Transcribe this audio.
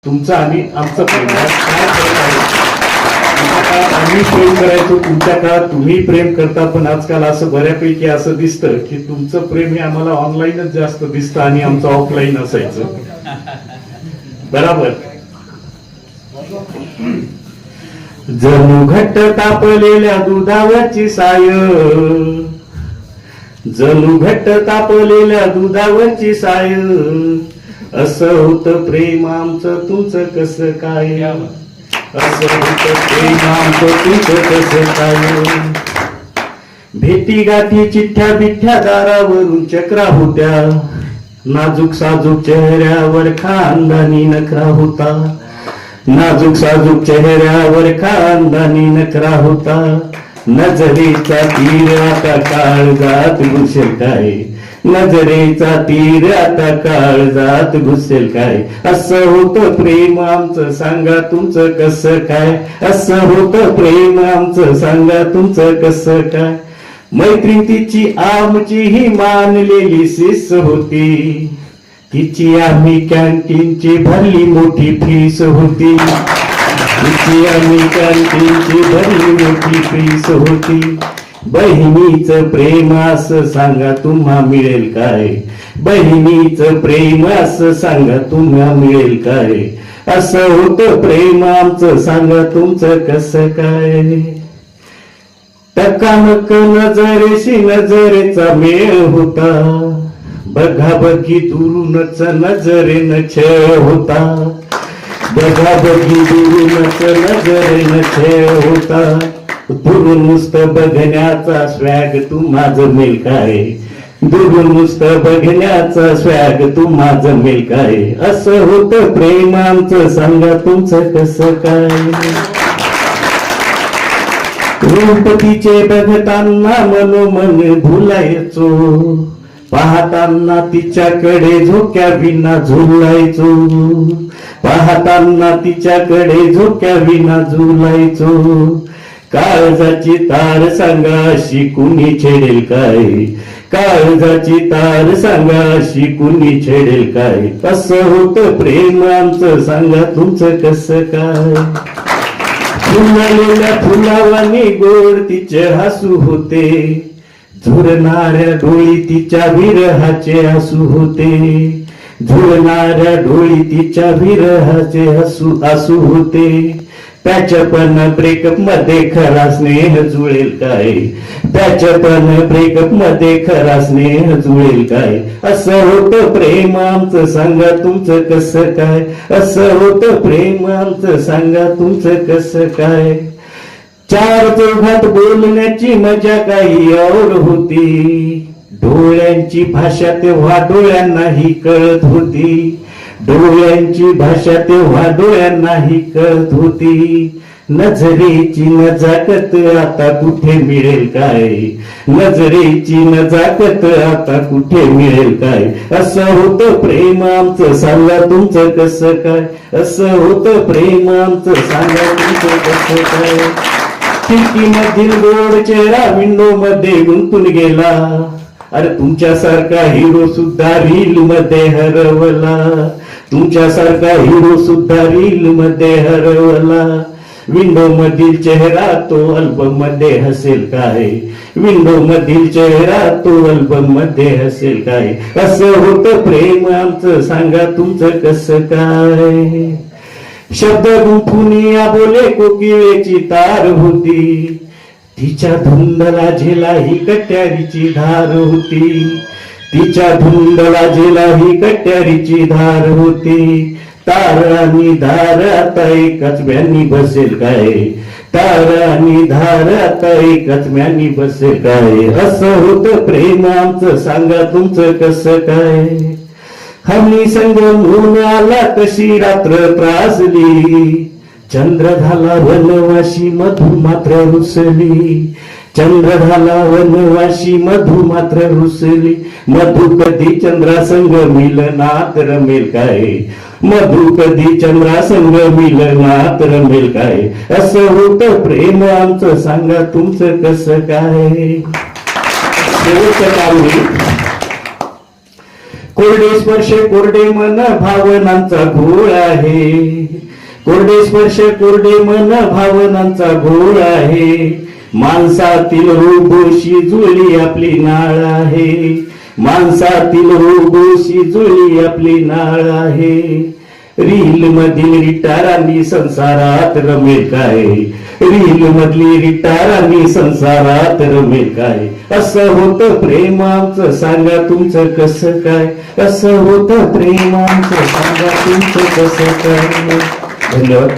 तुमचं आणि आमचं प्रेम काय फरक आहे? तुमच्या काळात आम्ही प्रेम करायचो, तुमच्या काळात तुम्ही प्रेम करता, पण आजकाल असं बऱ्यापैकी असं दिसतं की तुमचं प्रेम हे आम्हाला ऑनलाईनच जास्त दिसतं आणि आमचं ऑफलाईन असायचं. बराबर. जणू घट्ट तापलेल्या दुधावरची साय, जणू घट्ट तापलेल्या दुधावरची साय, असं होतं प्रेम आमचं तुमचं कसं काय, असं होतं प्रेम आमचं तुमचं कसं काय. भेटी गाठी चिठ्ठ्या बिठ्ठ्या दारावरून चक्रा होत्या, नाजूक साजूक चेहऱ्यावर खानदानी नखरा होता, नाजूक साजूक चेहऱ्यावर खानदानी नखरा होता. नजरेचा तीर आता काळजात घुसेल काय, नजरेचा तीर आता काळजात घुसेल काय. असं होतं प्रेम आमचं सांगा तुमचं कसं काय, असं होतं प्रेम आमचं सांगा तुमचं कसं काय. मैत्री तिची आमची ही मानलेली शिस होती, तिची आम्ही कॅन्टीनची भरली मोठी फीस होती, तिची आम्ही कॅन्टीनची भरली मोठी फीस होती. बहिणीचं प्रेम असं सांगा तुम्हा मिळेल काय, बहिणीचं प्रेम असं सांगा तुम्हा मिळेल काय. असं होतं प्रेम आमचं सांगा तुमचं कसं काय. टकामक नजरेशी नजरेचा मेळ होता, बघा बघी दुरूनच नजरेनं छळ होता, बघा बघी दुरूनच नजरेनं छळ होता. दुरून नुसतं बघण्याचा स्वॅग तुम्हा जमेल काय, दुरून नुसतं बघण्याचा स्वॅग तुम्हा जमेल काय. असं होतं प्रेम आमचं सांगा तुमचं कसं काय. रूपतीचे बघताना मनोमन भुलायचो, पाहताना तिच्याकडे झोक्या विना झुलायचो, पाहताना तिच्याकडे झोक्या विना झुलायचो. काळजाची तार सांगा अशी कुणी छेडेल काय, काळजाची तार सांगा अशी कुणी छेडेल काय. असं होतं प्रेम आमचं सांगा तुमचं कसं काय. फुललेल्या फुलावानी गोड तिचे हसू होते, झुरणाऱ्या डोळी तिच्या विरहाचे हसू होते, झुरणाऱ्या डोळी तिच्या विरहाचे हसू होते. त्याच्या पण ब्रेकअप मध्ये खरा स्नेह जुळेल काय, त्याच्या पण ब्रेकअप मध्ये खरा स्नेह जुळेल काय. असं होतं प्रेम आमचं सांगा तुमचं कसं काय, असं होतं प्रेम आमचं सांगा तुमचं कसं काय. चार चौघात बोलण्याची मजा काही और होती, डोळ्यांची भाषा तेव्हा डोळ्यांनाही कळत होती, डोळ्यांची भाषा तेव्हा डोळ्यांनाही कळत होती. नजरेची नजाकत आता कुठे मिळेल काय, नजरेची नजाकत आता कुठे मिळेल काय. असं होतं प्रेम आमचं सांगा तुमचं कसं काय, असं होतं प्रेम आमचं सांगा तुमचं कसं काय. खिडकीमधील गोड चेहरा विंडो मध्ये गुंतून गेला, अरे तुमच्यासारखा हिरो सुद्धा रील मध्ये हरवला, तुमच्यासारखा हिरो सुद्धा रील मध्ये हरवला. विंडो मधील चेहरा तो अल्बम मध्ये हसेल काय, विंडो मधील चेहरा तो अल्बम मध्ये हसेल काय. असं होतं प्रेम आमचं सांगा तुमचं कसं काय. शब्द गुंफुनिया बोले कोकिळेची तार होती, तिच्या धुंदला झेला ही कट्यारीची धार होती, तिच्या धुंदला झेला ही कट्यारीची धार होती. तार आणि धार आता एकाच म्यानी बसेल काय, तार आणि धार आता एकाच म्यानी बसेल काय. असं होतं प्रेम आमचं सांगा तुमचं कसं काय. हमी संग म्हणून आला कशी रात्र त्रासली, चंद्र झाला वनवाशी मधु मात्र रुसली, चंद्र झाला वनवाशी मधु मात्र रुसली. मधु कधी चंद्रासंग मिलनात रमेल काय, मधु कधी चंद्रासंग मिलनात रमेल काय. असं होतं प्रेम आमचं सांगा तुमचं कसं काय. शेवटचं काम कोरडे स्पर्श कोरडे मन भावनांचा घोळ आहे. कोरडे स्पर्श कोरडे मन भावनांचा घोळ आहे. माणसातील रोगोशी जुळली आपली नाळ आहे. माणसातील रोगोशी जुळली आपली नाळ आहे. रील मधील रिटारांनी संसारात रमेल काय. रील मधली रिटारांनी संसारात रमेल काय. असं होतं प्रेम आमचं सांगा तुमचं कसं काय. असं होतं प्रेम आमचं सांगा तुमचं कसं काय. धन्यवाद.